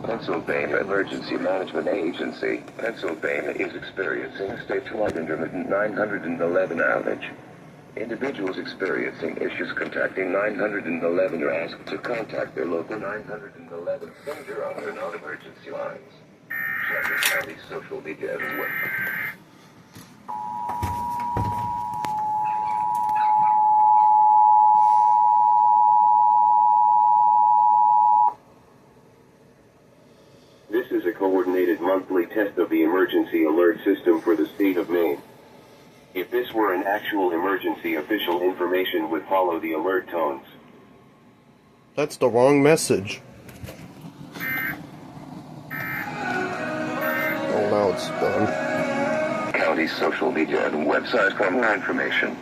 Pennsylvania Emergency Management Agency. Pennsylvania is experiencing a statewide intermittent 911 outage. Individuals experiencing issues contacting 911 are asked to contact their local 911 center on their non-emergency lines. Check the county's social media and website. This is a coordinated monthly test of the emergency alert system for the state of Maine. If this were an actual emergency, official information would follow the alert tones. That's the wrong message. Oh, now it's done. County's social media and website for more information.